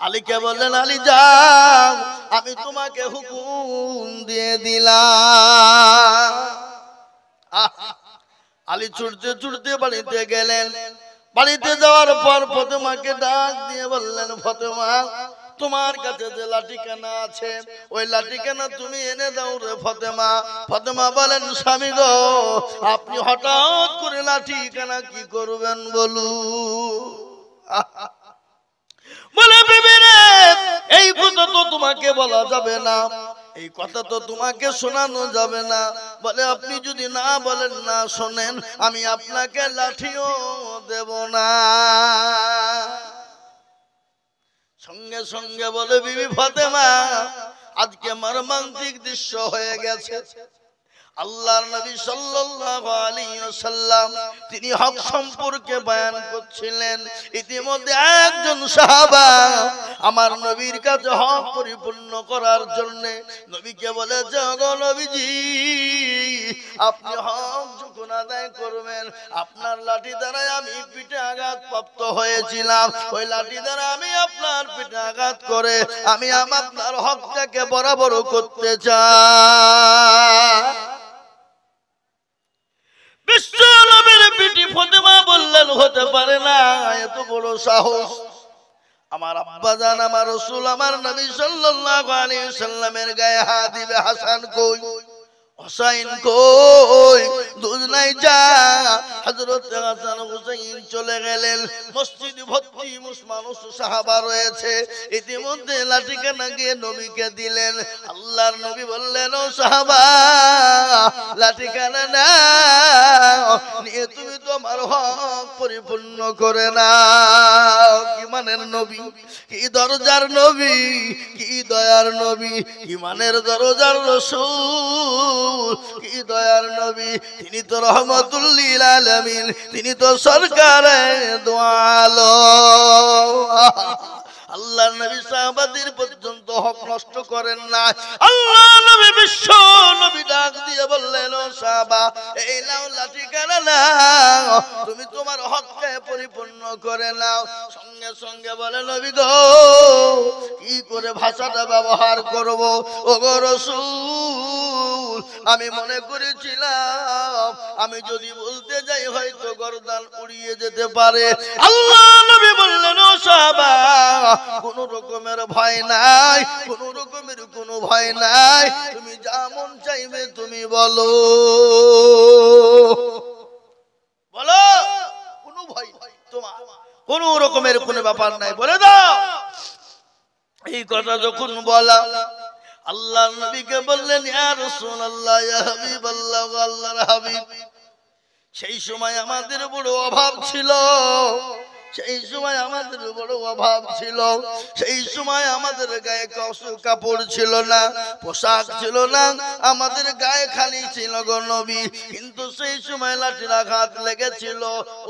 আলীকে বললেন, আলী যাও, আমি তোমাকে হুকুম দিয়ে দিলাম। আলী ছুটতে ছুটতে বাড়িতে গেলেন। বাড়িতে যাওয়ার পর ফাতেমাকে ডাক দিয়ে বললেন, ফাতেমা, তোমার কাছে যে লাঠিখানা আছে ওই লাঠিখানা তুমি এনে দাও রে ফাতেমা। ফাতেমা বলেন, স্বামী গো, আপনি হঠাৎ করে লাঠিখানা কি করবেন বলুন? বলে, বিবি রে, এই কথা তো তোমাকে বলা যাবে না, এই কথা তো তোমাকে শোনানো যাবে না। বলে, আপনি যদি না বলেন, না শোনেন, আমি আপনাকে লাঠিও দেব না। সঙ্গে সঙ্গে বলে, বিবি ফাতেমা, আজকে মর্মান্তিক দৃশ্য হয়ে গেছে। আল্লাহর নবী সাল্লাল্লাহু আলাইহি ওয়াসাল্লাম তিনি হক সম্পর্কে বয়ান করছিলেন। ইতিমধ্যে একজন সাহাবা আমার নবীর কাছে হক পরিপূর্ণ করার জন্য নবীকে বলেছে, ওগো নবীজি, আপনি হক যখন আদায় করবেন, আপনার লাঠি দ্বারা আমি পিঠে আঘাত প্রাপ্ত হয়েছিলাম, ওই লাঠি দ্বারা আমি আপনার পিঠে আঘাত করে আমি আপনার হকটাকে বরাবর করতে চাই। বিশ্বনবীর বিটি ফাতেমা বললেন, হতে পারে না, এত বড় সাহস। আমার আব্বাজান, আমার রাসূল, আমার নবী সাল্লাল্লাহু আলাইহি ওয়াসাল্লামের গায়ে হাত দিবে। হাসান কই, হুসাইন কই? দুজনাই যা। হযরত হাসান হুসাইন চলে গেলেন। মসজিদ ভর্তি মানুষ, সাহাবা রয়েছে। ইতিমধ্যে লাঠিখানা গিয়ে নবীকে দিলেন। আল্লাহর নবী বললেন, ও সাহাবা, লাঠিখানা নাও, নিয়ে তুমি তোমার হক পরিপূর্ণ করে নাও। কি মানের নবী, কি দরজার নবী, কি দয়ার নবী, ইমানের দরজার রাসূল, কি দয়ার নবী। তিনি তো রহমাতুল লিল আলামিন, তিনি তো সরকারে দো আলম। আল্লাহর নবী সাহাবাদের পর্যন্ত হক নষ্ট করেন না। আল্লাহ নবী, বিশ্ব নবী ডাক দিয়ে বললেন, ও সাহাবা, এই নাও লাঠিখানা নাও, তুমি তোমার হককে পরিপূর্ণ করে নাও। সঙ্গে সঙ্গে বলে, নবী গো, কি করে ভাষাটা ব্যবহার করব? ওগো রাসূল, আমি মনে করেছিলাম আমি যদি বলতে যাই হয়তো গর্দান উড়িয়ে যেতে পারে। আল্লাহ নবী বললেন, ও সাহাবা, কোন রকমের ভয় নাই, কোন রকমের কোনো ভয় নাই, তুমি যা মন চাইবে তুমি বলো, বলো, কোনো ভয় নাই, তোমার কোন রকমের কোনো ব্যাপার নাই, বলে দাও। এই কথা যখন বলা, আল্লাহ নবীকে বললেন, ইয়া রাসূলুল্লাহ, ইয়া হাবিবাল্লাহ, আল্লাহর হাবিব, সেই সময় আমাদের বড় অভাব ছিল, সেই সময় আমাদের বড় অভাব ছিল, সেই সময় আমাদের গায়ে কাপড় ছিল না, পোশাক ছিল না, আমাদের গায়ে খালি ছিল গো নবী। কিন্তু সেই সময় লাঠির আঘাত লেগেছিল,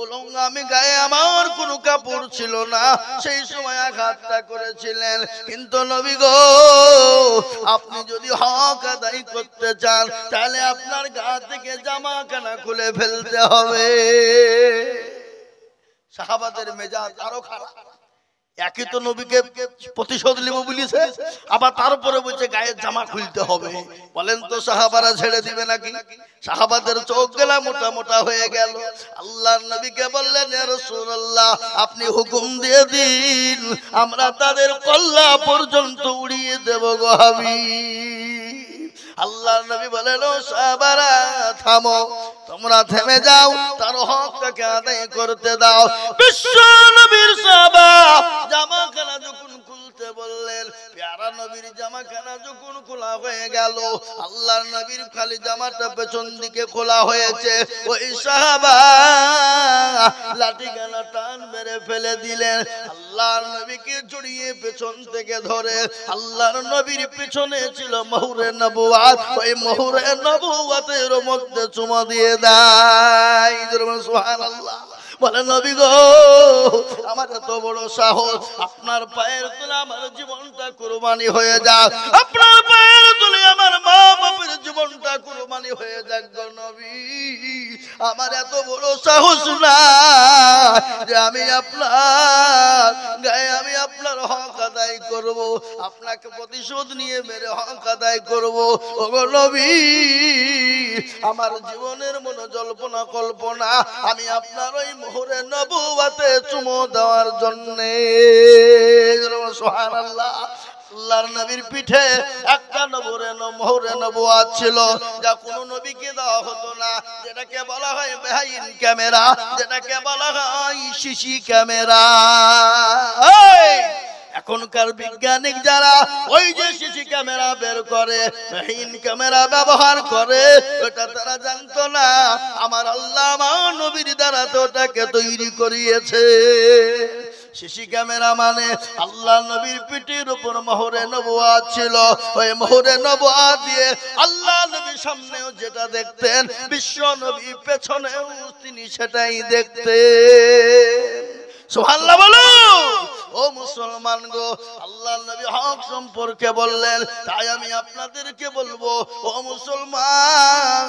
উলঙ্গামি গায়ে আমার কোনো কাপড় ছিল না, সেই সময় আঘাতটা করেছিলেন। কিন্তু নবী গো, আপনি যদি হক আদায় করতে চান, তাহলে আপনার গা থেকে জামাখানা খুলে ফেলতে হবে। সাহাবাদের মেজাজ আরো খারাপ। একই তো নবীকে প্রতিশোধ নিব বলেছে, আবার তারপরে বলছে গায়ের জামা খুলতে হবে। বলেন তো সাহাবারা ছেড়ে দিবে নাকি? সাহাবাদের চোখ গেলা মোটা মোটা হয়ে গেল। আল্লাহর নবীকে বললেন, ইয়া রাসূলুল্লাহ, আপনি হুকুম দিয়ে দিন, আমরা তাদের কল্লা পর্যন্ত উড়িয়ে দেব গো হাবিব। আল্লাহর নবী বলেন, ও সাহাবারা, থামো, তোমরা থেমে যাও, তার হকটাকে আদায় করতে দাও। বিশ্ব নবীর সাহাবা জামাখানা যখন খুলতে বললেন, প্যারা নবীর জামাখানা যখন খোলা হয়ে গেল, আল্লাহর নবীর খালি জামাটা পেছন দিকে খোলা হয়েছে, ওই সাহাবা লাঠিখানা টান মেরে ফেলে দিলেন। আল্লাহর নবীকে জড়িয়ে পেছন থেকে ধরে, আল্লাহর নবীর পেছনে ছিল মোহরে নবুয়াত, ওই মোহরে নবুয়াতের মধ্যে চুমা দিয়ে দেয়। সুবহানাল্লাহ। বলে, নবী গো, আমার এত বড় সাহস, আপনার পায়ের তলে আমার জীবনটা কুরবানি হয়ে যাক, আপনার পায়ের তলে আমার মা বাপের জীবনটা কুরবানি হয়ে যাক গো নবী। আমার এত বড় সাহস না যে আমি আপনার গায়ে আমি আপনার হক আদায় আদায় করব, আপনাকে প্রতিশোধ নিয়ে মেরে হক আদায় করব। ওগো নবী, আমার জীবনের মনে জল্পনা কল্পনা, আমি আপনার ওই মোহরে নবুয়াতে চুমো দেওয়ার জন্যে। সুবহানাল্লাহ। আল্লাহর নবীর পিঠে একটা মোহরে নবুয়াত ছিল, যা কোনো নবীকে দেওয়া হতো না, যেটাকে বলা হয় বেহাইন ক্যামেরা, যেটাকে বলা হয় সিসি ক্যামেরা। এখনকার বৈজ্ঞানিক যারা ওই যে সিসি ক্যামেরা বের করে, বেহাইন ক্যামেরা ব্যবহার করে, ওটা তারা জানতো না আমার আল্লাহ আমার নবীর দ্বারা তো ওটাকে তৈরি করিয়েছে। সিসি ক্যামেরা মানে আল্লাহ নবীর পিঠের উপর মোহরে নবুয়াত ছিল। ওই মোহরে নবুয়াত দিয়ে আল্লাহ নবীর সামনেও যেটা দেখতেন, বিশ্ব নবী পেছনেও তিনি সেটাই দেখতেন। সুবহানাল্লাহ বলো। ও মুসলমান গো, আল্লাহ নবী হক সম্পর্কে বললেন, তাই আমি আপনাদেরকে বলবো, ও মুসলমান,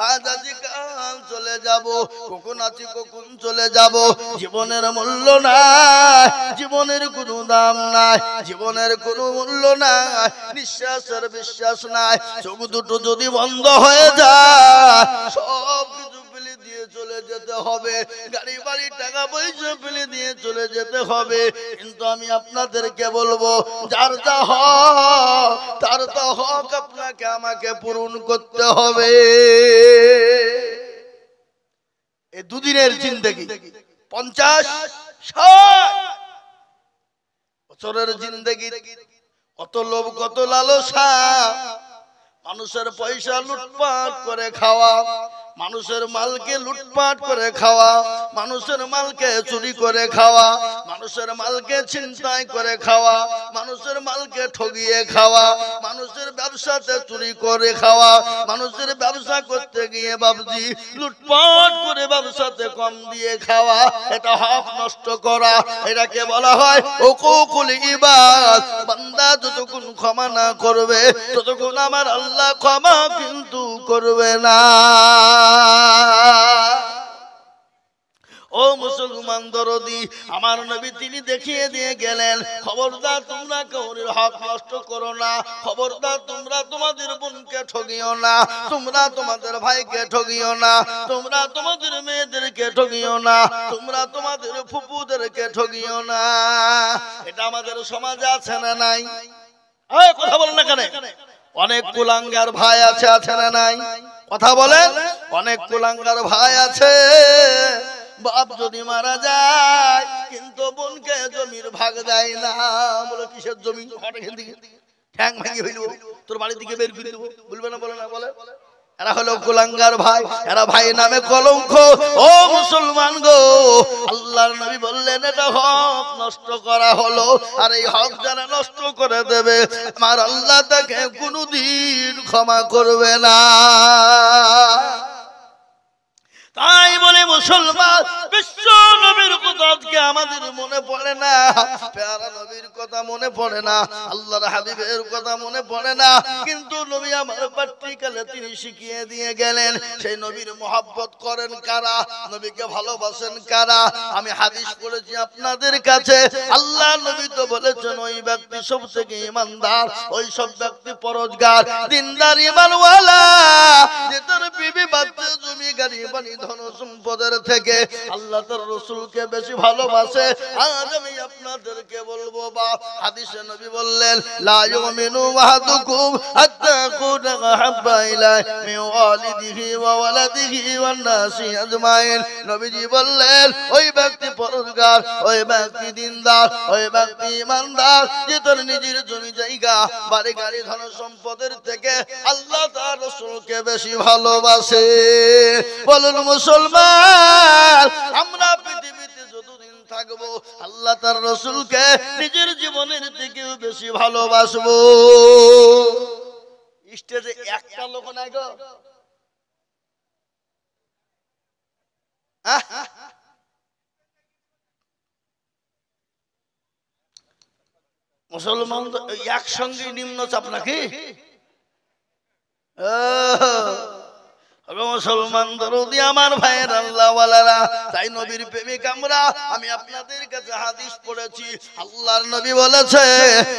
আজ আজ কাল চলে যাব, কখন আছি কখন চলে যাব, জীবনের মূল্য নাই, জীবনের কোনো দাম নাই, জীবনের কোনো মূল্য নাই, নিঃশ্বাসের বিশ্বাস নাই। চোখ দুটো যদি বন্ধ হয়ে যায়, সব কিছু ফেলে দিয়ে চলে যেতে হবে, গাড়ি বাড়ি টাকা পয়সা ফেলে দিয়ে চলে যেতে হবে। কিন্তু আমি আপনাদেরকে বলবো, যার যা হক তার তো হক আপনাকে আমাকে পূরণ করতে হবে। এই দুদিনের জিন্দেগি 50-60 বছরের জিন্দেগি, কত লোভ কত লালসা, মানুষের পয়সা লুটপাট করে খাওয়া, মানুষের মালকে লুটপাট করে খাওয়া, মানুষের মালকে চুরি করে খাওয়া, মানুষের মালকে ছিনতাই করে খাওয়া, মানুষের মালকে ঠগিয়ে খাওয়া, মানুষের ব্যবসাতে চুরি করে খাওয়া, মানুষের ব্যবসা করতে গিয়ে বাবজি লুটপাট করে ব্যবসাতে কম দিয়ে খাওয়া, এটা হক নষ্ট করা। এটাকে বলা হয় উকুকুল ইবাদ। বান্দা যতক্ষণ ক্ষমা না করবে ততক্ষণ আমার আল্লাহ ক্ষমা কিন্তু করবে না। ও মুসলমান দরদি, আমার নবী তিনি দেখিয়ে দিয়ে গেলেন, খবরদার তোমরা কাউরির হক নষ্ট করো না, খবরদার তোমরা তোমাদের বোনকে ঠগিও না, তোমরা তোমাদের ভাইকে ঠগিও না, তোমরা তোমাদের মেয়েদেরকে ঠগিও না, তোমরা তোমাদের ফুপুদেরকে ঠগিও না। এটা আমাদের সমাজে আছে না নাই? কথা বলেন না কেন? অনেক কুলাঙ্গার ভাই আছে, আছে না নাই? কথা বলেন। অনেক কুলাঙ্গার ভাই আছে, বাপ যদি মারা যায় কিন্তু বোনকে জমির ভাগ দেয় না। বলে কিসের জমি? ঠ্যাং ভেঙে হইল, তোর বাড়ি থেকে বের করে দেবো, বলবে না? বলে না? বলে। এরা হলো কুলাঙ্গার ভাই, এরা ভাই নামে কলঙ্ক। ও মুসলমান গো, আল্লাহর নবী বললেন এটা হক নষ্ট করা হলো, আর এই হক যারা নষ্ট করে দেবে আমার আল্লাহ তাকে কোনোদিন ক্ষমা করবে না। তাই বলে মুসলমান, বিশ্ব নবীর কথা আজকে আমাদের মনে পড়ে না, প্যারা নবীর কথা মনে পড়ে না, আল্লাহর হাবিবের কথা মনে পড়ে না। কিন্তু নবী আমার প্র্যাকটিক্যালে তিনি শিখিয়ে দিয়ে গেলেন, সেই নবীর মহব্বত করেন কারা, নবীকে ভালোবাসেন কারা। আমি হাদিস পড়েছি আপনাদের কাছে, আল্লাহ নবী তো বলেছেন ওই ব্যক্তি সব থেকে ইমানদার, ওই সব ব্যক্তি পরহেজগার, দিনদার, ইমানওয়ালা, যে তার বিবি বাচ্চা জমি গাড়ি বাড়ি ধন সম্পদের থেকে আল্লাহ তার রাসূলকে বেশি ভালোবাসে। আজ আমি আপনাদেরকে বলবো, বা হাদিসে নবী বললেন, লা ইউমিনু আহাদুকুম হাত্তা ইয়াকুনা আহাব্বা ইলাইহি মিন ওয়ালিদিহি ওয়া ওয়ালাদিহি ওয়ান নাসি আজমাইন। নবীজি বললেন, ওই ব্যক্তি পরহেজগার, ওই ব্যক্তি দিনদার, ওই ব্যক্তি ইমানদার, যে তার নিজের জমি জায়গা বাড়ি গাড়ি ধন সম্পদের থেকে আল্লাহ তার রাসূলকে বেশি ভালোবাসে। বলুন মুসলমান, আমরা পৃথিবীতে যতদিন থাকবো আল্লাহ তার রাসূলকে নিজের জীবনের থেকেও বেশি ভালোবাসবো। স্টেজে একটা লোক নাই গো, মুসলমান তো একসঙ্গে নিম্ন চাপ নাকি? মুসলমান দরদি আমার ভাইয়ের আল্লাহ ওয়ালারা, তাই নবীর প্রেমিক আমরা। আমি আপনাদের কাছে হাদিস পড়েছি, আল্লাহর নবী বলেছে,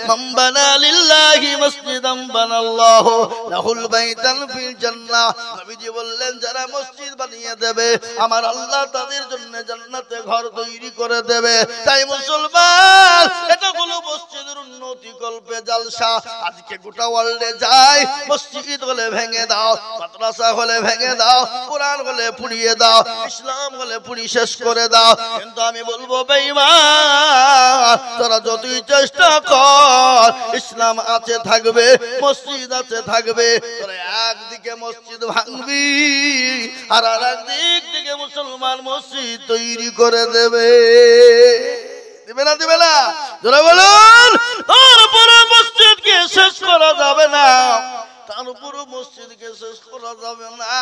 মান বানা লিল্লাহি মসজিদান বানাল্লাহু লাহুল বাইতান ফিল জান্নাহ। নবীজি বললেন, যারা মসজিদ বানিয়ে দেবে আমার আল্লাহ তাদের জন্য জান্নাতে ঘর তৈরি করে দেবে। তাই মুসলমান, এটা হলো মসজিদের উন্নতি কল্পে জালসা। আজকে গোটা ওয়ার্ল্ডে যায়, মসজিদ হলে ভেঙে দাও, মাদ্রাসা হলে ভেঙে দাও, কোরআন হলে পুড়িয়ে দাও, ইসলাম হলে পুড়ি শেষ করে দাও। কিন্তু আমি বলবো বেঈমান, তোরা যতই চেষ্টা কর, ইসলাম আছে থাকবে, মসজিদ আছে থাকবে। তোরা একদিকে মসজিদ ভাঙবি আর আরেক দিক থেকে মুসলমান মসজিদ তৈরি করে দেবে। দিবে না, দিবে না? জোরে বলুন। তারপরে মসজিদকে শেষ করা যাবে না, তার উপরও মসজিদকে শেষ করা যাবে না।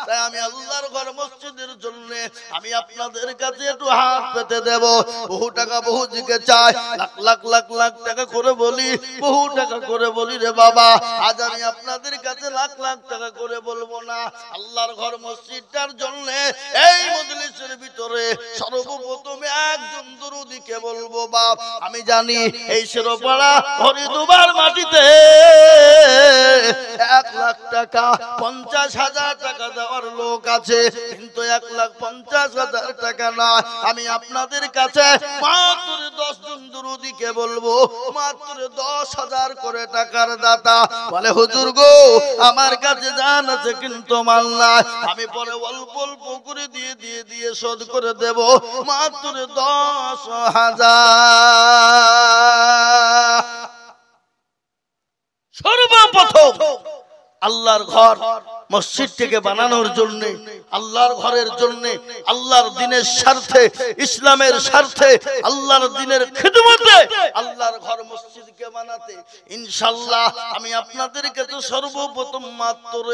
তাই আমি আল্লাহর ঘর মসজিদের জন্য আমি আপনাদের কাছে একটু হাত পেতে দেব। বহু টাকা বহু দিকে চাই, লাখ লাখ লাখ লাখ টাকা করে বলি, বহু টাকা করে বলি রে বাবা। আজ আমি আপনাদের কাছে লাখ লাখ টাকা করে বলবো না। আল্লাহর ঘর মসজিদটার জন্য এই মজলিসের ভিতরে সর্বপ্রথম একজন দরুদীকে বলবো বাপ। আমি জানি এই শেরপাড়া হরিদুবার মাটিতে 1 লাখ টাকা 50,000 টাকা দেওয়ার লোক আছে, কিন্তু 1,50,000 টাকা না। আমি আপনাদের কাছে মাত্র 10 জন দরুদীকে বলবো, মাত্র 10,000 করে টাকার দাতা। বলে হুজুর গো, আমার কাছে জান আছে কিন্তু মাল নাই, আমি পরে অল্প অল্প করে দিয়ে শোধ করে দেব। মাত্র 10,000। সর্বপ্রথম আল্লাহর ঘর মসজিদটাকে বানানোর জন্য, আল্লাহর ঘরের জন্য, আল্লাহর দ্বীনের স্বার্থে, ইসলামের স্বার্থে, আল্লাহর দ্বীনের খিদমতে আল্লাহর ঘর মসজিদকে বানাতে ইনশাআল্লাহ আমি আপনাদেরকে তো সর্বপ্রথম মাত্র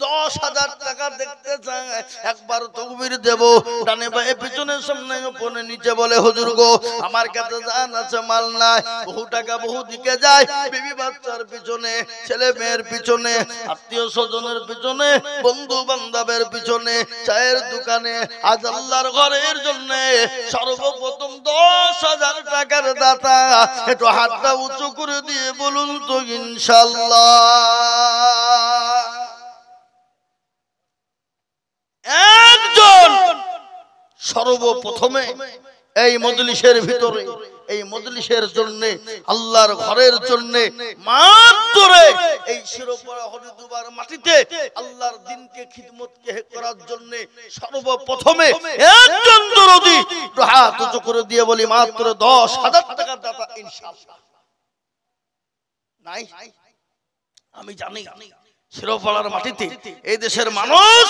10,000 টাকা দেখতে চাই। একবার তাকবীর দেব, ডানে বায়ে পিছনে সামনে উপরে নিচে। বলে হুজুর গো, আমার কাছে জান আছে মাল নাই, বহু টাকা বহু দিকে যায়, বিবি বাচ্চার পিছনে, ছেলে মেয়ের পিছনে, আত্মীয় স্বজনের পিছনে, বন্ধু বান্ধবের পিছনে, চায়ের দোকানে। আজ আল্লাহর ঘরের জন্য সর্বপ্রথম 10,000 টাকার দাতা একটু হাতটা উঁচু করে দিয়ে বলুন তো ইনশাআল্লাহ। একজন সর্বপ্রথমে এই মজলিসের ভিতরে, এই মজলিসের জন্য, আল্লাহর ঘরের জন্য, মাত্র এই শিরোপাড়া হরিদুবার মাটিতে আল্লাহর দ্বীনকে খিদমতকে করার জন্য সর্বপ্রথমে একজন দরদি হাত উঁচু করে দিয়ে বলি মাত্র 10,000 টাকার দাতা ইনশাআল্লাহ। নাই? আমি জানি শিরোপাড়ার মাটিতে এই দেশের মানুষ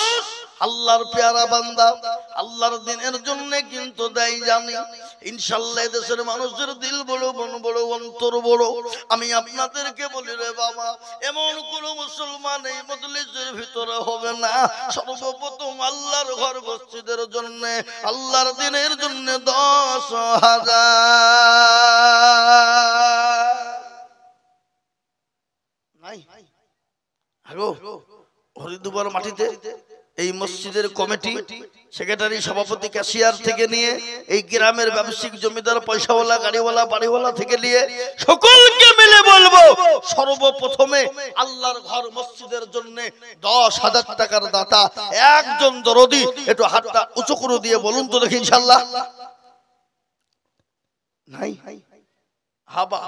আল্লাহর পেয়ারা বান্দা, আল্লাহর দ্বীনের জন্য কিন্তু দেয় জানি। ইনশাআল্লাহ দেশের মানুষের দিল বড়, মন বড়, অন্তর বড়। আমি আপনাদেরকে বলি রে বাবা, এমন কোন মুসলমান এই মজলিসের ভিতরে হবে না সর্বপ্রথম আল্লাহর ঘর মসজিদের জন্য, আল্লাহর দ্বীনের জন্য 10,000 নাই। আগো হরিদুবার মাটিতে এই মসজিদের কমিটি, সেক্রেটারি, সভাপতি, ক্যাশিয়ার থেকে নিয়ে এই গ্রামের ব্যবসায়িক, জমিদার, পয়সাওয়ালা, গাড়িওয়ালা, বাড়িওয়ালা থেকে নিয়ে সকলকে মিলে বলবো সর্বপ্রথমে আল্লাহর ঘর মসজিদের জন্য 10,000 টাকার দাতা একজন দরদি একটু হাতটা উঁচু করে দিয়ে বলুন তো দেখি ইনশাআল্লাহ। নাই? হাবা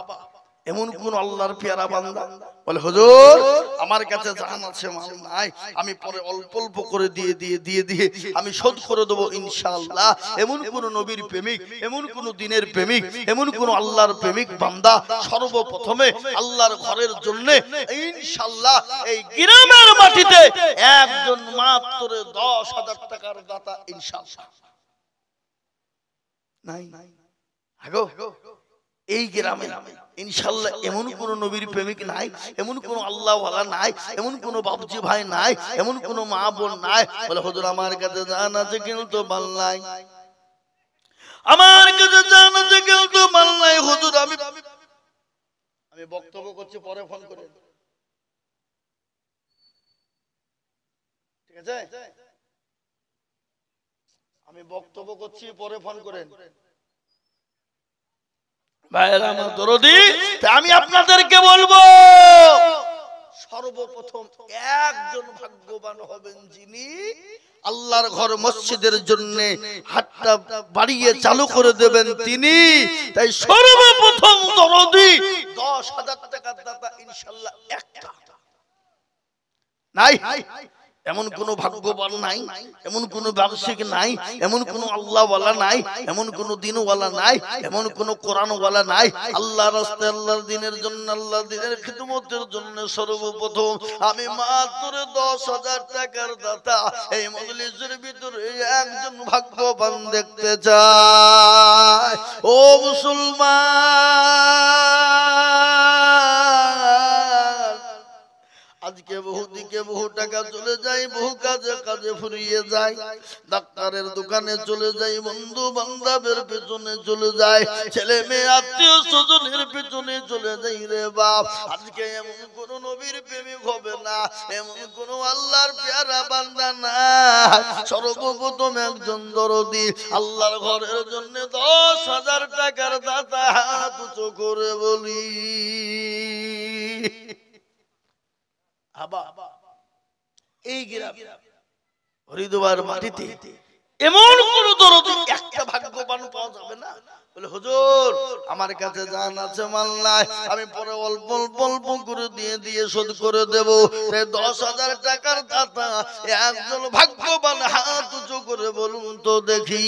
এমন কোন আল্লাহর পেয়ারা বান্দা বলে হুজুর আমার কাছে জান আছে মাল নাই, আমি পরে অল্প অল্প করে দিয়ে আমি শোধ করে দেবো ইনশাআল্লাহ। এমন কোন নবীর প্রেমিক, এমন কোন দ্বীনের প্রেমিক, এমন কোন আল্লাহর প্রেমিক বান্দা সর্বপ্রথমে আল্লাহর ঘরের জন্য ইনশাআল্লাহ এই গ্রামের মাটিতে একজন মাত্র 10,000 টাকার দাতা ইনশাআল্লাহ নাই? আগো এই গ্রামে ইনশাআল্লাহ এমন কোন নবীর প্রেমিক নাই, এমন কোন আল্লাহ ওয়ালা নাই, এমন কোন বাবজি ভাই নাই, এমন কোন মা বোন নাই বলে হুজুর আমার কাছে জান আছে কিন্তু মাল নাই, আমার কাছে জান আছে কিন্তু মাল নাই। হুজুর আমি বক্তব্য করছি, পরে ফোন করে। ঠিক আছে, আমি বক্তব্য করছি, পরে ফোন করেন ভাইরা আমার দরদি। আমি আপনাদেরকে বলবো, সর্বপ্রথম একজন ভাগ্যবান হবেন যিনি আল্লাহর ঘর মসজিদের জন্য হাতটা বাড়িয়ে চালু করে দেবেন তিনি। তাই সর্বপ্রথম দরদি 10,000 টাকার দাতা ইনশাআল্লাহ একটা নাই। এমন কোন ভাগ্যবান নাই, এমন কোন ব্যবসায়িক নাই, এমন কোন আল্লাহওয়ালা নাই, এমন কোন দিনওয়ালা নাই, এমন কোন কোরআনওয়ালা নাই। আল্লাহর রাস্তায় আল্লাহর দ্বীনের জন্য, আল্লাহর দ্বীনের খিদমতের জন্য সর্বপ্রথম আমি মাত্র 10,000 টাকার দাতা এই মজলিসের ভিতরে একজন ভাগ্যবান দেখতে চাই। ও মুসলমান, আজকে বহু দিকে বহু টাকা চলে যায়, বহু কাজে কাজে ফুরিয়ে যায়, ডাক্তারের দোকানে চলে যায়, বন্ধু বান্ধবের পেছনে চলে যায়, ছেলে মেয়ে আত্মীয় স্বজনের পেছনে চলে যায় রে বাপ। আজকে এমন কোন নবীর প্রেমিক হবে না, এমন কোন আল্লাহর পেয়ারা বান্দা না। সর্বপ্রথম একজন দরদি আল্লাহর ঘরের জন্য 10,000 টাকার দাতা হাত উঁচু করে বলি এই গ্রাম হরিদ্বার মাটিতে এমন কোন দরদি একটা ভাগ্যবান পাওয়া যাবে না বলে হুজুর আমার কাছে জান আছে মাল নাই, আমি পরে অল্প অল্প অল্প করে দিয়ে শোধ করে দেব। 10,000 টাকার দাতা একজন ভাগ্যবান হাত উঁচু করে বলুন তো দেখি।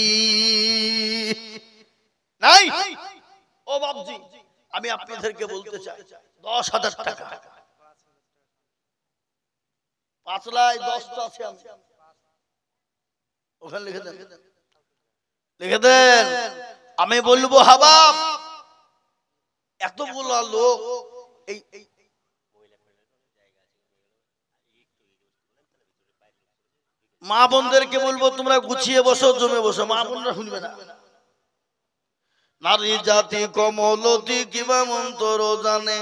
নাই? ও বাবজি, আমি আপনাদেরকে বলতে চাই 10,000 টাকা 5,10 আছে, ওখানে লিখে দেন, লিখে দেন। আমি বলবো হাবাব এতগুলো লোক, এই মা বোনদেরকে বলবো তোমরা গুছিয়ে বসো, জমে বসো, মা বোনরা শুনবে না। নারী জাতি কমলতি কিবা মন্তর জানে,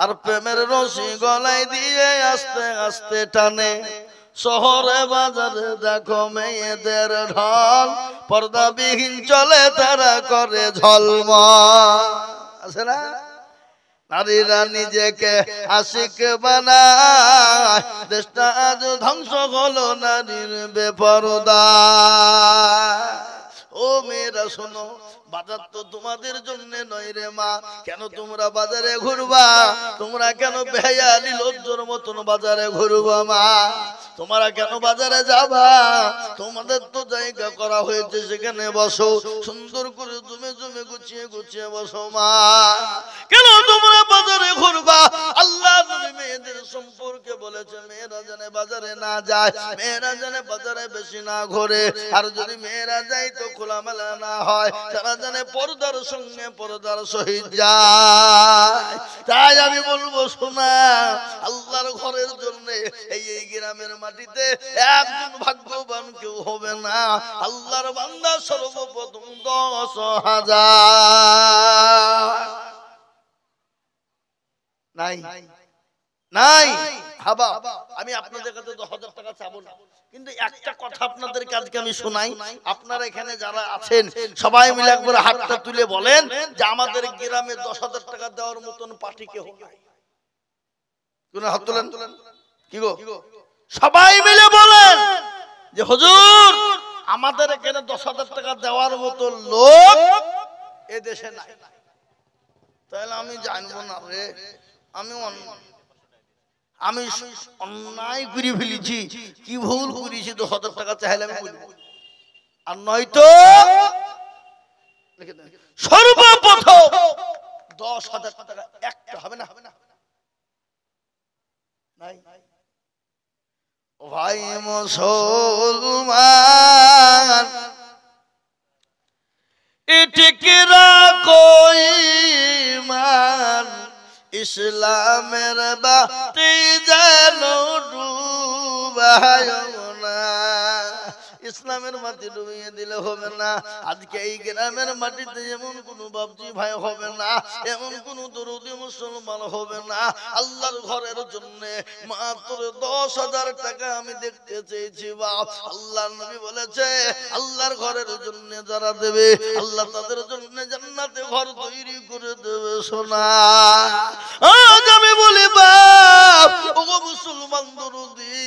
আর প্রেমের রশি গলায় দিয়ে আস্তে আস্তে টানে। শহরে বাজারে দেখো মেয়েদের ঢল, পর্দাবিহীন চলে তারা করে ঝলমল, আছে না? নারীরা নিজেকে আশিক বানায়, দেশটা আজ ধ্বংস হলো নারীর বেপরদা। ও মেয়েরা শোনো, বাজার তো তোমাদের জন্য নয় রে মা, কেন তোমরা বাজারে ঘুরবা? তোমরা কেন বেহায়ালি লজ্জার মতন বাজারে ঘুরবা মা? তোমরা কেন বাজারে যাবা? তোমাদের তো জায়গা করা হয়েছে, সেখানে বসো, সুন্দর করে জমে জমে গুছিয়ে গুছিয়ে বসো মা। কেন তোমরা বাজারে ঘুরবা? আল্লাহ নবী মেয়েদের সম্পর্কে বলেছে মেয়েরা যেন বাজারে না যায়, মেয়েরা যেন বাজারে বেশি না ঘোরে, আর যদি মেয়েরা যায় তো খোলামেলা না হয়, তারা জানে পর্দার সঙ্গে পর্দার সহিত যায়। তাই আমি বলবো শোনা, আল্লাহর ঘরের জন্য এই গ্রামের মাটিতে একজন ভাগ্যবান কেউ হবে না। আল্লাহর বান্দা সর্বপ্রথম 10,000 নাই নাই হাবা। আমি আপনাদের কাছে 10,000 টাকা চাবো না, কিন্তু একটা কথা আপনাদেরকে আজকে আমি শোনাই। আপনারা এখানে যারা আছেন সবাই মিলে একবার হাতটা তুলে বলেন যে আমাদের গ্রামে 10,000 টাকা দেওয়ার মতন পার্টি কেউ নাই। কোন হাত তোলেন, কি গো সবাই মিলে বলেন যে হুজুর আমাদের এখানে 10,000 টাকা দেওয়ার মতো লোক এ দেশে নাই। তাহলে আমি জানবো না রে, আমি অন্যায় করে ফেলেছি, কি ভুল করেছি, 10,000 টাকা চাইলে আমি বলবো। আর নয়তো সর্বপ্রথম 10,000 টাকা একটা হবে না, হবে না নাই। ও ভাই মুসলমান, ইটিকরা কই মান, ইসলামের বাতি যেন ডুবায় না, ইসলামের মাটি ডুবিয়ে দিলে হবে না। আজকে এই গ্রামের মাটিতে এমন কোন বাপজি ভাই হবে না, এমন কোন দরদি মুসলমান হবে না। আল্লাহর ঘরের জন্য মাত্র 10,000 টাকা আমি দেখতে চেয়েছি বাপ। আল্লাহর নবী বলেছে আল্লাহর ঘরের জন্য যারা দেবে আল্লাহ তাদের জন্য জান্নাতে ঘর তৈরি করে দেবে। সোনা আজ আমি বলি বাপ, ওগো মুসলমান দরদি,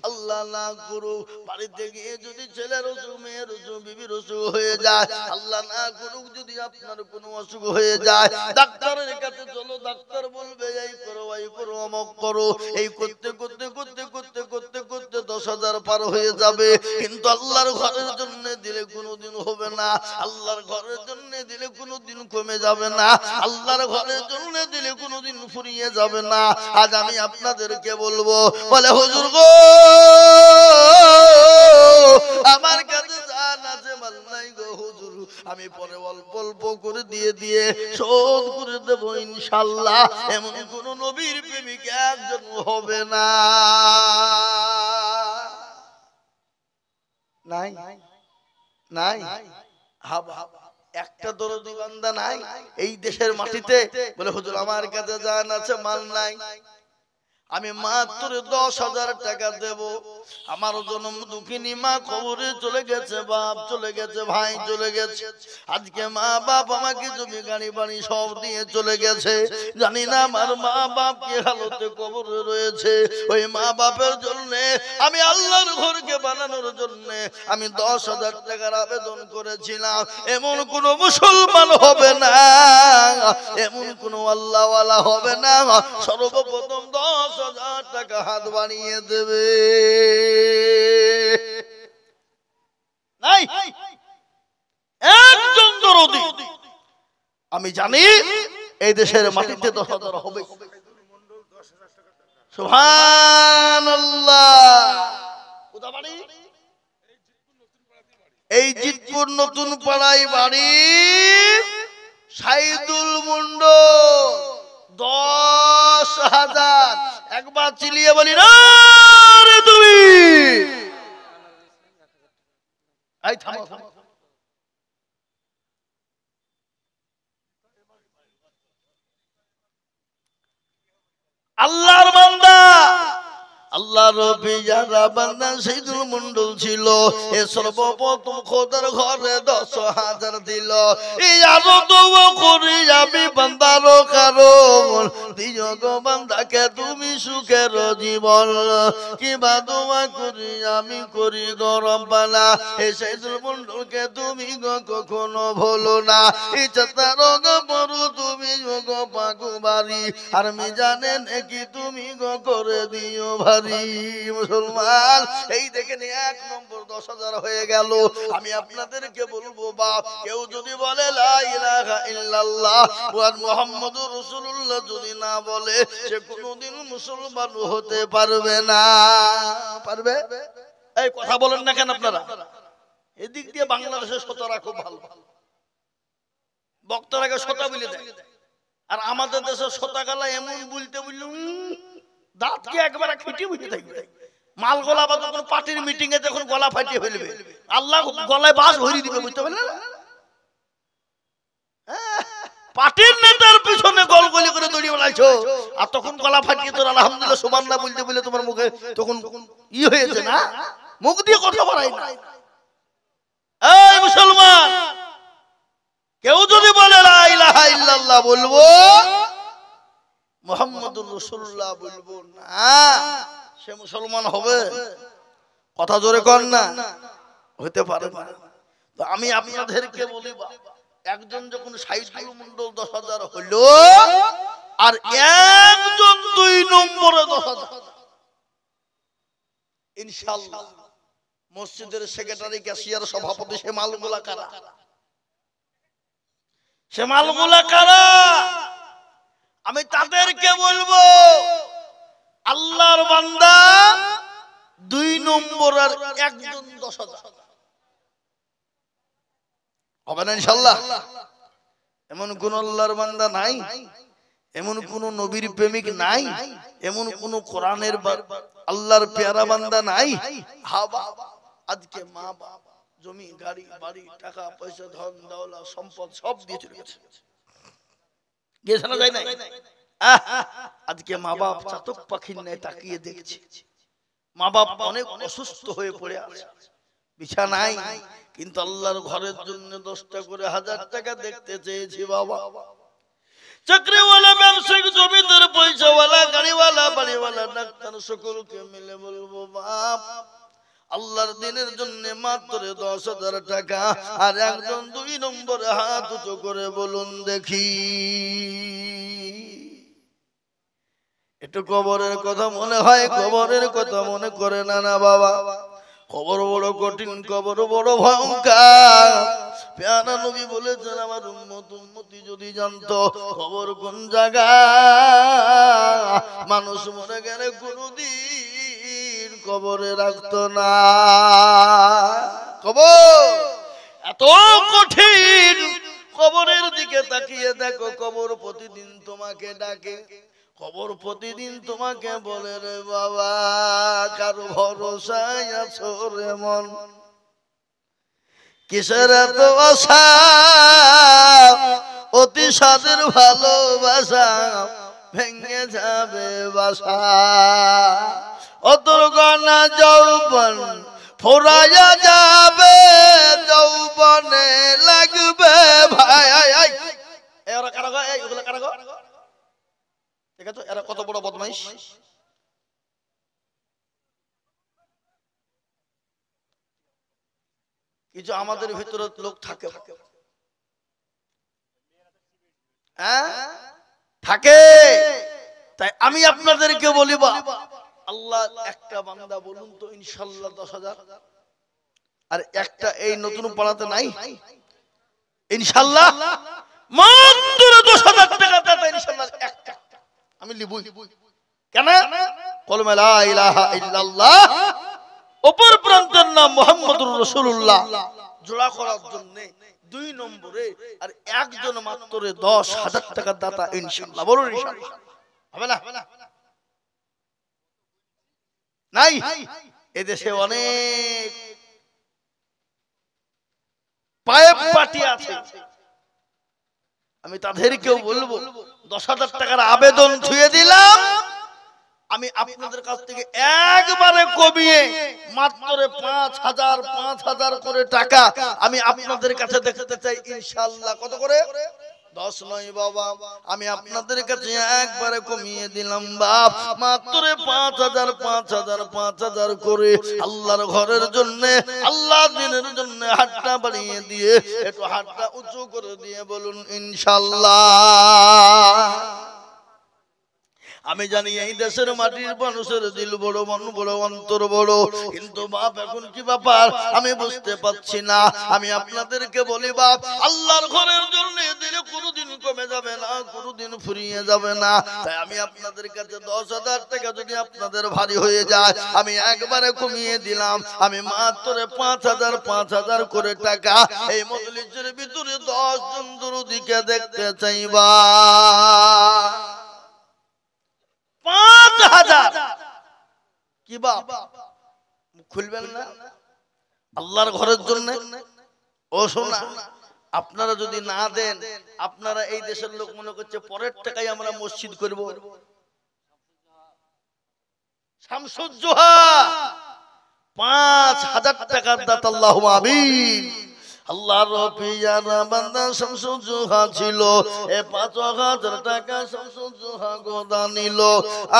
আল্লাহ না করুক বাড়িতে গিয়ে যদি ছেলের অসুখ, মেয়ের অসুখ, বিবির অসুখ হয়ে যায়, আল্লাহ না করুক যদি আপনার কোনো অসুখ হয়ে যায়, ডাক্তারের কাছে চলো, ডাক্তার বলবে এই করো, এই করো, অমক করো, এই করতে করতে করতে করতে করতে করতে 10,000 পার হয়ে যাবে। কিন্তু আল্লাহর ঘরের জন্য দিলে কোনোদিন হবে না, আল্লাহর ঘরের জন্য দিলে কোনোদিন কমে যাবে না, আল্লাহর ঘরের জন্য দিলে কোনোদিন ফুরিয়ে যাবে না। আজ আমি আপনাদেরকে বলবো, বলে হুজুর গো আমার কাছে জান আছে মাল নাই গো হুজুর, আমি পরে অল্প অল্প করে দিয়ে দিয়ে শোধ করে দেব ইনশাআল্লাহ। এমন কোন নবীর প্রেমিক একজন হবে না। নাই নাই একটা দরদি বান্দা নাই এই দেশের মাটিতে বলে হুজুর আমার কাছে জান আছে মাল নাই, আমি মাত্র 10,000 টাকা দেব। আমার জন্ম দুঃখিনী মা কবরে চলে গেছে, বাপ চলে গেছে, ভাই চলে গেছে, আজকে মা বাপ আমাকে জমি গাড়ি বাড়ি সব দিয়ে চলে গেছে। জানি না আমার মা বাপ কি হালতে কবরে রয়েছে। ওই মা বাপের জন্য আমি আল্লাহর ঘরকে বানানোর জন্য আমি 10,000 টাকার আবেদন করেছিলাম। এমন কোন মুসলমান হবে না, এমন কোন আল্লাহওয়ালা হবে না, সর্বপ্রথম 10,000 টাকা হাত বানিয়ে দেবে। নাই একজন দরদি আমি জানি এই দেশের মাটিতে 10,000 হবে। সুবহানাল্লাহ। কোথা বাড়ি? এই জিতপুর নতুন পাড়ায় বাড়ি, সাইদুল মন্ডল। 10,000 একবার চিলিয়ে বলি না রে তুমি। এই থামো থামো, আল্লাহর বান্দা, আল্লাহর নবী যারা বান্দা সাইদুল মন্ডল ছিল, এ সর্বপ্রথম খোদার ঘরে 10,000 দিল। এই আরো দোয়া করি আমি বান্দার কারণ, দিও গো বান্দাকে তুমি সুখের জীবন। কিবা দোয়া করি আমি করি গো রব্বানা, এই সাইদুল মন্ডলকে তুমি গো কখনো ভুলো না। ইচ্ছা তার গো পড়ো তুমি গো পাগু বাড়ি, আর আমি জানেন কি তুমি গো করে দিও ভাই। মুসলমান এই দেখেন 1 নম্বর 10,000 হয়ে গেল। আমি আপনাদেরকে বলবো বাপ, কেউ যদি বলে লা ইলাহা ইল্লাল্লাহ ওয়া মুহাম্মাদুর রাসূলুল্লাহ যদি না বলে, সে কোনোদিন মুসলমান হতে পারবে না। পারবে? এই কথা বলেন না কেন আপনারা? এদিক দিয়ে বাংলাদেশের শ্রোতারা খুব ভালো, বক্তারাকে শ্রোতা বলে দেয়, আর আমাদের দেশের শ্রোতাগালা এমন বলতে বললুম দাঁতকে একবার খিটি বুঝে থাকবে। মাল গলা বা যখন পার্টির মিটিং এ যখন গলা ফাটিয়ে ফেলবে, আল্লাহ গলায় বাস ভরিয়ে দিবে, বুঝতে পারলেন? পার্টির নেতার পিছনে গলগলি করে দড়িয়ে বেড়াইছো, আর তখন গলা ফাটিয়ে তোর আলহামদুলিল্লাহ সুবহানাল্লাহ বলতে বলে তোমার মুখে তখন ই হয়েছে না, মুখ দিয়ে কথা বলাই না। এই মুসলমান, কেউ যদি বলে লা ইলাহা ইল্লাল্লাহ বলবো, মুহাম্মাদুর রাসূলুল্লাহ বলবো না, সে মুসলমান হবে? কথা জোরে কর না, হতে পারে না। তো আমি আপনাদেরকে বলি, একজন যখন সাইদুল মন্ডল 10,000 হলো, আর একজন 2 নম্বরে 10,000, ইনশাআল্লাহ মসজিদের সেক্রেটারি, ক্যাশিয়ার, সভাপতি, সে মালগুলা কারা? সে মালগুলা কারা? আমি তাদেরকে বলবো, আল্লাহর বান্দা 2 নম্বর আর একজন 10,000 হবে না ইনশাআল্লাহ? এমন কোন আল্লাহর বান্দা নাই, এমন কোন নবীর প্রেমিক নাই, এমন কোন কোরআনের আল্লাহর পেয়ারা বান্দা নাই। আজকে মা বাবা জমি গাড়ি বাড়ি টাকা পয়সা ধন দৌলত সম্পদ সব দিয়ে চলে গেছে, গেছে না যায় না? আজকে মা বাপ চাতক পাখির ন্যায় তাকিয়ে দেখছে, মা বাপ অনেক অসুস্থ হয়ে পড়ে আছে বিছানায়, কিন্তু আল্লাহর ঘরের জন্য 10টা করে 1000 টাকা দেখতে চেয়েছি বাবা। চাকরিওয়ালা ব্যবসায়িক জমিদার পয়সাওয়ালা গাড়িওয়ালা বাড়িওয়ালা ডাক্তার সকলকে মিলে বলবো বাপ আল্লাহর দিনের জন্য মাত্র 10,000 টাকা। আর একজন 2 নম্বরে হাত উঁচু করে বলুন দেখি। একটু কবরের কথা মনে হয়, কবরের কথা মনে করে না না বাবা। কবর বড় কঠিন, কবর বড় ভয়ঙ্কর। প্যারা নবী বলেছেন আমার উম্মতি যদি জানতো কবর কোন জায়গা, মানুষ মরে গেলে কোনদিন কবরে রাখতো না। কবর এত কঠিন, কবরের দিকে তাকিয়ে দেখো, কবর প্রতিদিন তোমাকে ডাকে, কবর প্রতিদিন তোমাকে বলে রে বাবা কারো ভরসায় আছো রে মন, কিসের এত আশা, অতি সাদের ভালোবাসা ভেঙে যাবে বাসা, অতর গনা যৌবন ফোরায়া যাবে, যৌবনে লাগবে ভাই। এরা কারা গো, এইগুলো কারা গো? দেখো এরা কত বড় বদমাইশ। কিছু আমাদের ভিতরে লোক থাকে, থাকে। তাই আমি আপনাদেরকে বলিব, আল্লাহ একটা বান্দা বলুন তো ইনশাআল্লাহ 10,000, আর একটা এই নতুন পাড়াতে নাই ইনশাআল্লাহ মাত্র 10,000 টাকা দাতা ইনশাআল্লাহ একটা আমি লিবই। কেন? কলমে লা ইলাহা ইল্লাল্লাহ, অপর প্রান্তের নাম মুহাম্মদুর রাসূলুল্লাহ জোড়া করার জন্য 2 নম্বরে আর একজন মাত্র 10,000 টাকা দাতা ইনশাআল্লাহ। বলুন ইনশাআল্লাহ। হবে না? নাই এদেশে অনেক পাইপ পার্টি আছে, আমি তাদেরকেও বলবো 10,000 টাকার আবেদন ছুঁয়ে দিলাম, আমি আপনাদের কাছ থেকে একবারে কমিয়ে মাত্র 5,000 করে টাকা আমি আপনাদের কাছে দেখতে চাই ইনশাআল্লাহ। কত করে? 10 নয় বাবা, আমি আপনাদের কাছে একবারে কমিয়ে দিলাম বাপ, মাত্র 5,000 করে আল্লাহর ঘরের জন্য, আল্লাহ দিনের জন্য হাতটা বাড়িয়ে দিয়ে একটু হাতটা উঁচু করে দিয়ে বলুন ইনশাআল্লাহ। আমি জানি এই দেশের মাটির মানুষের দিল বড়, মন বড়, অন্তর বড়, কিন্তু বাপ এখন কি ব্যাপার আমি বুঝতে পারছি না। আমি আপনাদেরকে বলি বাপ, আল্লাহর ঘরের জন্য দিলে কোনোদিন কমে যাবে না, কোনোদিন ফুরিয়ে যাবে না। তাই আমি আপনাদের কাছে 10,000 টাকা যদি আপনাদের ভারী হয়ে যায়, আমি একবারে কমিয়ে দিলাম, আমি মাত্র 5,000 করে টাকা এই মজলিসের ভিতরে 10 জন দরুদিকে দেখতে চাইবা। 5,000 কি বাপ খুলবেন না আল্লাহর ঘরের জন্য? ও শোনা, আপনারা যদি না দেন, আপনারা এই দেশের লোক মনে করছে পরের টাকায় আমরা মসজিদ করব। শামসুজ্জোহা 5,000 টাকার দাতা, আল্লাহুম্মা আমিন। আল্লাহর পিয়ারা বান্দা শামসুজ্জোহা ছিল, এ 5,000 টাকা শামসুজ্জোহা গোদা নিল।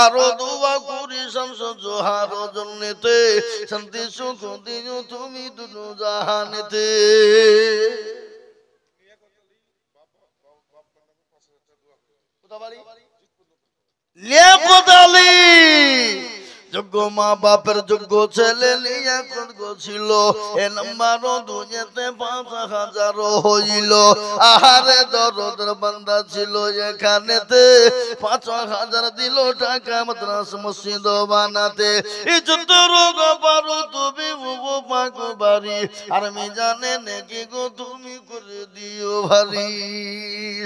আরো দোয়া করি শামসুজ্জোহার জন্যতে, শান্তি সুখ দিও তুমি দুনো জাহানেতে। লিয়াকত আলী যোগ্য মা বাপের যোগ্য ছেলে লিয়াকত ছিল, এ নাম্বার দুনিয়াতে 5,000 হইল। আহারে দরদের বান্দা ছিল এখানেতে, 5,000 দিল টাকা মাদ্রাসা মসজিদ বানাতে। ইজ্জত রোগ পারো তুমি বুবু পাক বাড়ি, আর আমি জানে নাকি গো তুমি করে দিও ভারী।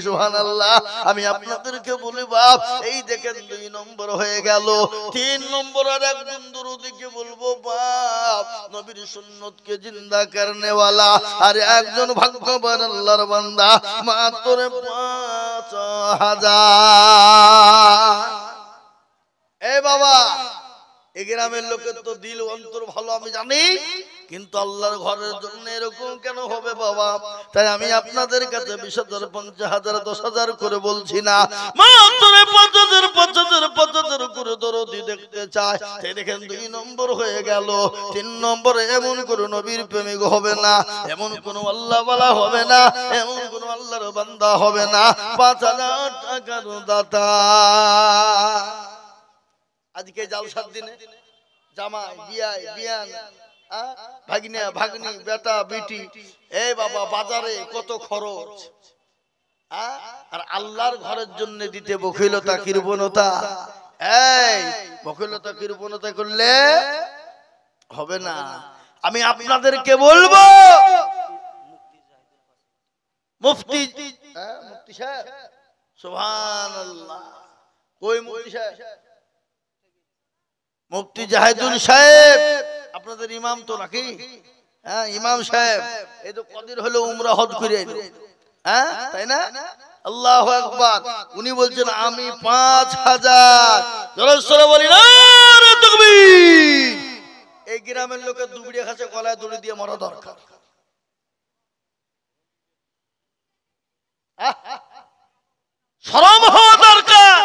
সুবহানাল্লাহ। আমি আপনাদেরকে বলি বাপ, এই দেখেন 2 নম্বর হয়ে গেল, 3 নম্বর আর একজন দরুদিকে বলবো বাপ নবীর সুন্নতকে জিন্দা করনে ওয়ালা আর একজন ভাগ্যবান আল্লাহর বান্দা মাত্র 5000। এ বাবা এই গ্রামের লোকের তো দিল অন্তর ভালো আমি জানি, কিন্তু আল্লাহর ঘরের জন্য এরকম কেন হবে বাবা? তাই আমি আপনাদের কাছে 20,000 50,000 10,000 করে বলছি না, মাত্র 5,000 5,000 5,000 করে দরদি দেখতে চাই। তাই দেখেন 2 নম্বর হয়ে গেল। 3 নম্বরে এমন কোন নবীর প্রেমিক হবে না, এমন কোন আল্লাহওয়ালা হবে না, এমন কোন আল্লাহর বান্দা হবে না 5,000 টাকার দাতা। আজকে জালসার দিনে জামাই বিয়াই বিয়ান ভাগিনা ভাগ্নি বেটা বেটি এই বাবা বাজারে কত খরচ, আর আল্লাহর ঘরের জন্য দিতে বখিলতা কৃপণতা। এই বখিলতা কৃপণতা করলে হবে না। আমি আপনাদেরকে বলবো মুফতি মুফতি সাহেব সুবহানাল্লাহ, কই মুফতি সাহেব? মুফতি জাহিদুল সাহেব আপনাদের ইমাম তো নাকি? হ্যাঁ ইমাম সাহেব এই তো কদিন হলো উমরা হজ করে এলো, হ্যাঁ তাই না? আল্লাহু আকবার। উনি বলছেন আমি 5,000 জোরে বলি নারে তাকবীর। এই গ্রামের লোকের দুবড়িয়া খাচ্ছে গলায় দড়ি দিয়ে মরা দরকার। শরম হওয়া দরকার।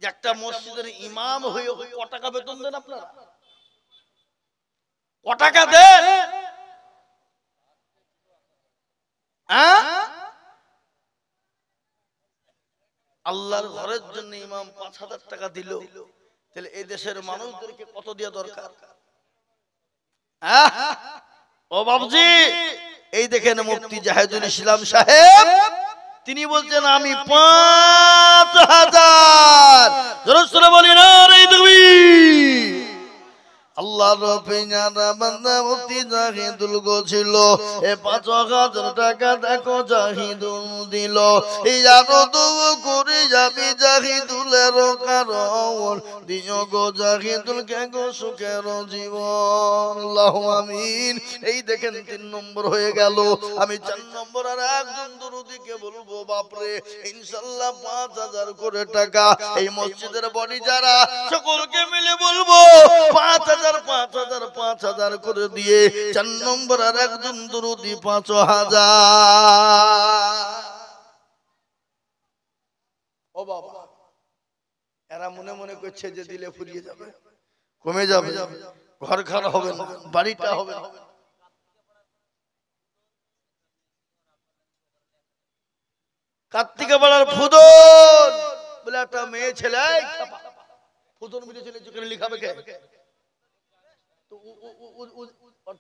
একটা মসজিদের ইমাম হয়ে ক টাকা বেতন দেন আপনারা? ক টাকা দেন? আল্লাহর ঘরের জন্য ইমাম 5,000 টাকা দিল, তাহলে এই দেশের মানুষদেরকে কত দেওয়া দরকার? ও বাবুজি এই দেখেন মুফতি জাহিদুল ইসলাম সাহেব তিনি বলছেন আমি 5,000 জোরে বলি না রে তাকবীর। আল্লাহর পেয়ারা বান্দা মুফতি জাহিদুল গো ছিল এ 5,000 টাকা দেখো জাহিদুল দিল। এই জানো তো করে যাবি জাহিদুলের কারণ দিও গো জাহিদুল কে গো সুখের জীবন। আল্লাহু আমিন। এই দেখেন 3 নম্বর হয়ে গেল। আমি 4 নম্বর আর একজন দরুদিকে বলবো বাপরে ইনশাআল্লাহ 5,000 করে টাকা এই মসজিদের বডি যারা সকলকে মিলে বলবো 5,000 5,000 করে দিয়ে 4 নম্বর আর একজন দরুদি 5,000। ও বাবা এরা মনে মনে করছে যে দিলে ফুরিয়ে যাবে, কমে যাবে, ঘর খারাপ হবে না, বাড়িটা হবে না। কার্তিকে পাড়ার ফুদন বলে একটা মেয়ে ছেলে, ফুদন মিলে ছেলে যেখানে লিখাবে কে?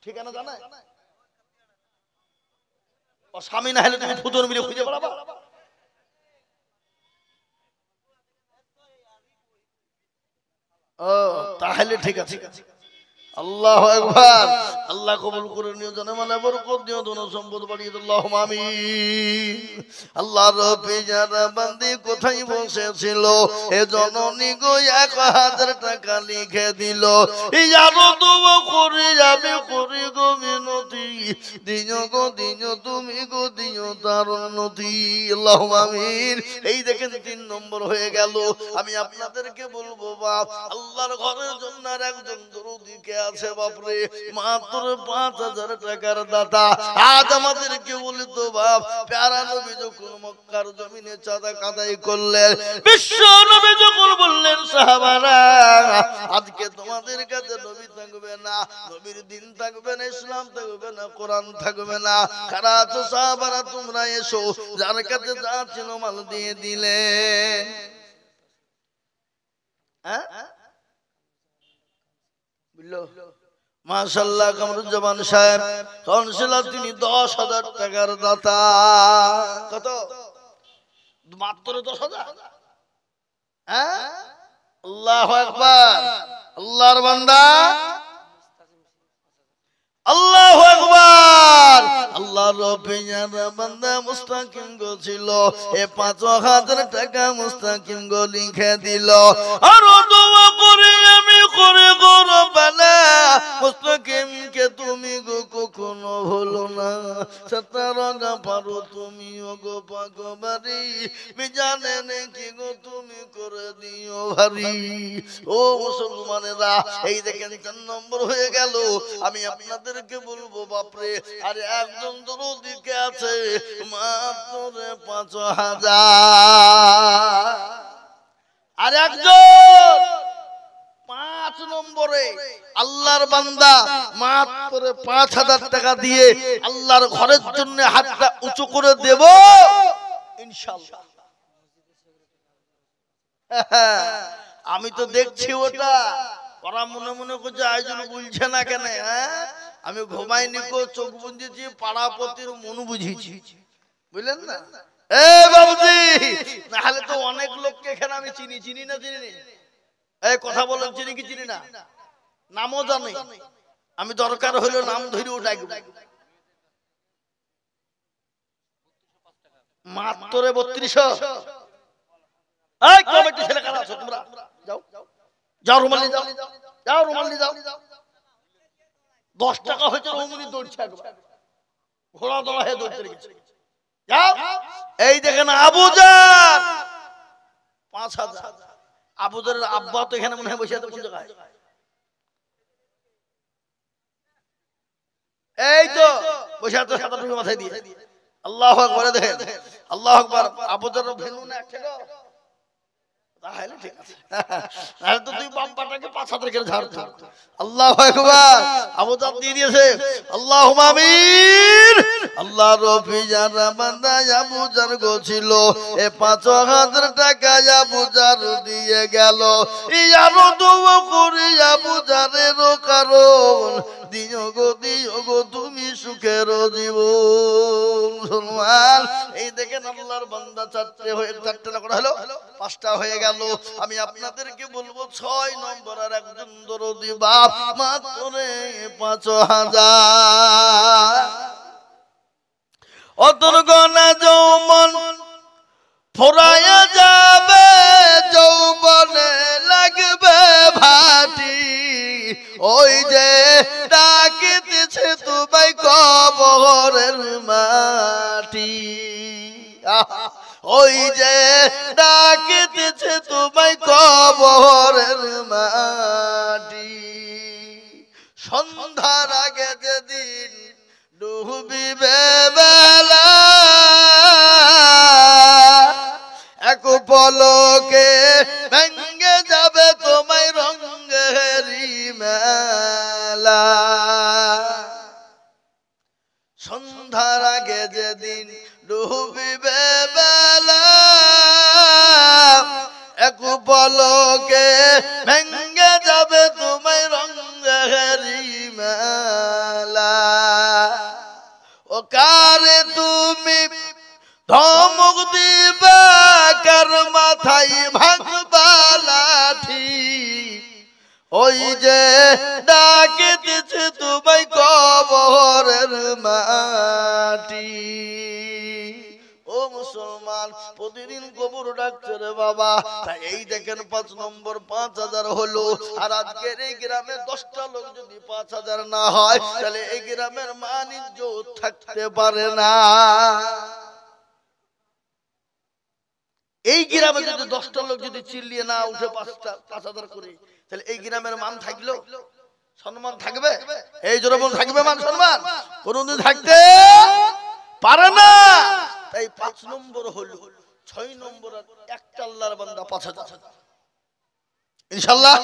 ঠিকানা জানা? স্বামী না হলে তুমি ফুদন মিলে খুঁজে বেড়াবা? ও তাহলে ঠিক আছে। আল্লাহু আকবার। আল্লাহ কবুল করে নিও, জানে মানে বরকত দিও, ধন সম্পদ বাড়িয়ে দাও, আল্লাহুম্মা আমিন। আল্লাহর পেয়ারা বান্দি কোথায় বসেছিল এ জননী গো 1,000 টাকা লিখে দিল। এই জানো তো করে যাবে করে গো মিনতি দিও গো দিও তুমি গো দিও তার উন্নতি। আল্লাহুম্মা আমিন। এই দেখেন 3 নম্বর হয়ে গেল। আমি আপনাদেরকে বলবো বাপ আল্লাহর ঘরের জন্য আর একজন দরুদিকে আছে বাপরে মাত্র 5,000 টাকার দাতা। আজ আমাদেরকে বলি তো বাপ প্যারা নবী যখন মক্কার জমিনে চাঁদা কাদাই করলেন, বিশ্ব নবী যখন বললেন সাহাবারা আজকে তোমাদের কাছে নবী থাকবে না, নবীর দিন থাকবে না, ইসলাম থাকবে না, কোরআন থাকবে না, কারা আছো সাহাবারা তোমরা এসো, যার কাছে যা ছিল মাল দিয়ে দিলে। মাশাআল্লাহ কামরুজ্জামান সাহেব কাউন্সিলর তিনি 10,000 টাকার দাতা। কত? মাত্র 10,000। আল্লাহু আকবার। আল্লাহর বান্দা আল্লাহু আকবার। আল্লাহর পেয়ারা বান্দা মুস্তাকিম গো ছিল, এ ৫,০০০ টাকা মুস্তাকিম গো লিখে দিল। আর দোয়া করে আমি করে গো রব্বানা, মুস্তাকিম কে তুমি গো কখনো ভুলো না। সতারঙ্গা পারো তুমি ও গো পাগবারি, মিজানে নেকি গো তুমি করে দিও ভারী। ও মুসলমানেরা, এই দেখেন ৪ নম্বর হয়ে গেল। আমি আপনাদেরকে বলবো বাপরে, আরে একজন দরদি কে আছে মাত্র ৫,০০০, আর একজন ৫ নম্বরে আল্লাহর বান্দা মাত্র ৫,০০০ টাকা দিয়ে আল্লাহর ঘরের জন্য হাতটা উঁচু করে দেব ইনশাআল্লাহ। আমি তো দেখছি ওটা, ওরা মনে মনে করছে আয়োজন বলছে না কেন। আমি ঘুমাইনি কো, চোখ বুঝেছি, পাড়াপতির মন বুঝেছি, বুঝলেন না? এ বাবুজি, নাহলে তো অনেক লোককে এখানে আমি চিনি না চিনি। এই কথা বলেন, চিনি কি চিনি না? নামও জানি আমি, দরকার হইলো নাম ধরে ডাকবো। মাত্র ৩২০০। এই কমিটি ছেলে কারা আছো তোমরা? যাও যাও, রুমাল নিয়ে যাও, যাও রুমাল নিয়ে যাও। ১০ টাকা হয়েছে, রুমালি দৌড়ছে একবার, ঘোড়া দৌড়া হয়ে দৌড়তে গেছে। যাও। এই দেখেন আবুজার ৫,০০০। আবুজারের আব্বা তো এখানে মনে হয় বসে আছে কোন জায়গায়? এই তো বসে আছে সাদা টুপি মাথায় দিয়ে। আল্লাহু আকবার। দেখেন আল্লাহু আকবার। আবুজারের ভেনু না একটা গো, তাহলে ঠিক আছে, নাহলে তো তুই বাম্পাটাকে ৫,০০০ করে ঝাড়তো। আল্লাহু আকবার। আবুজার দিয়ে দিয়েছে। আল্লাহুম্মা আমিন। আল্লাহ রফি যারা বান্দা আবুজার গো ছিল, এ ৫,০০০ টাকা আবুজার দিয়ে গেল। ইয়ারো দোয়া করে আবুজারের কারণ, দিও গো তুমি সুখের জীবন। মুসলমান, এই দেখেন আল্লাহর বান্দা ৪টে না করে হলো ৫টা হয়ে গেল। আমি আপনাদেরকে বলবো ৬ নম্বর আর একজন দরদি বাপ মাত্র ৫,০০০। অতর গনা যৌবন ফোরায়া যাবে, যৌবনে লাগবে ভাটি, ওই যে ডাকিতেছে তোমায় কবরের মাটি। ওই যে ডাকিতেছে তোমায় কবরের মাটি। সন্ধ্যার আগে যেদিন ডুবিবে বেলা, এক পলকে ভেঙ্গে যাবে তোমায় রঙেরি মেলা। সন্ধ্যার আগে যেদিন ডুবিবে বেলা, এক পলকে ভেঙ্গে যাবে তোমায় রঙেরি মেলা। ও কারে তুমি ধমক দিবা, কার মাথায় ভাঙবা লাঠি, ওই যে ডাকিতেছে তোমায় কবরের মাটি। ও মুসলমান, প্রতিদিন কবর ডাকছে রে বাবা। তাই এই দেখেন ৫ নম্বর ৫,০০০ হলো। আর আজকের এই গ্রামে ১০টা লোক যদি ৫,০০০ না হয়, তাহলে এই গ্রামের মান ইজ্জত থাকতে পারে না। এই গ্রামে যদি ১০টা লোক যদি চিল্লিয়ে না উঠে ৫,০০০ করে, তাহলে এই গ্রামের মান থাকলো? সম্মান থাকবে? এই জোরে বল, থাকবে মান সম্মান? কোনদিন থাকতে পারে না। তাই ৫ নম্বর হলো। ৬ নম্বর একটা আল্লাহর বান্দা ৫,০০০ ইনশাআল্লাহ।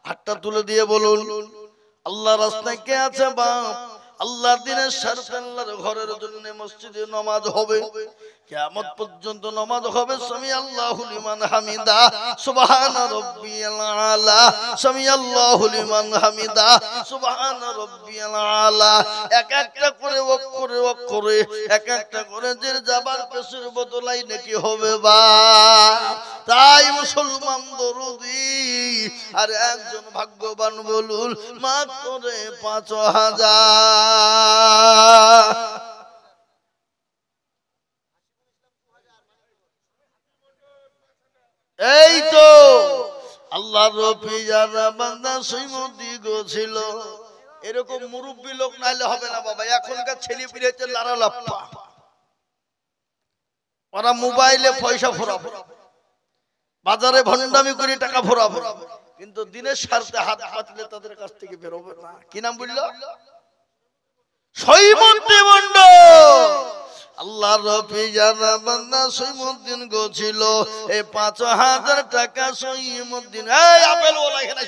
হাতটা তুলে দিয়ে বলুন, আল্লাহ রাস্তায় কে আছে বাপ? আল্লাহর দিনের স্বার্থে আল্লাহর ঘরের জন্য মসজিদে নামাজ হবে। কিয়ামত পর্যন্ত নামাজ হবে সামি আল্লাহু লিমান হামিদা সুবহানা রাব্বিয়াল আলা, সামি আল্লাহু লিমান হামিদা সুবহানা রাব্বিয়াল আলা। এক একটা করে অক্ষরে এক একটা করে যে জাবার পেশের বদলাই নাকি হবে বা। তাই মুসলমান দরুদি আর একজন ভাগ্যবান বলুন মাত্র ৫,০০০। এই তো আল্লাহর রফিজানা বান্দা সৈমতি গোছিল। এরকম মুরব্বী লোক নাইলে হবে না বাবা। এখনকার ছেলে পিলেতে লারা লাপ্পা, ওরা মোবাইলে পয়সা ফোরাবো, বাজারে ভণ্ডামি করে টাকা ফোরাবো, কিন্তু দিনের স্বার্থে হাত পাতলে তাদের কাছ থেকে বেরোবে না। কি নাম বললো? সৈমতি মন্ডল। আল্লাহর রফিজানা বান্দা সৈমুদ্দিন গোছিল এই ৫,০০০ টাকা সৈমুদ্দিন। এই আপেল ওলা এখানে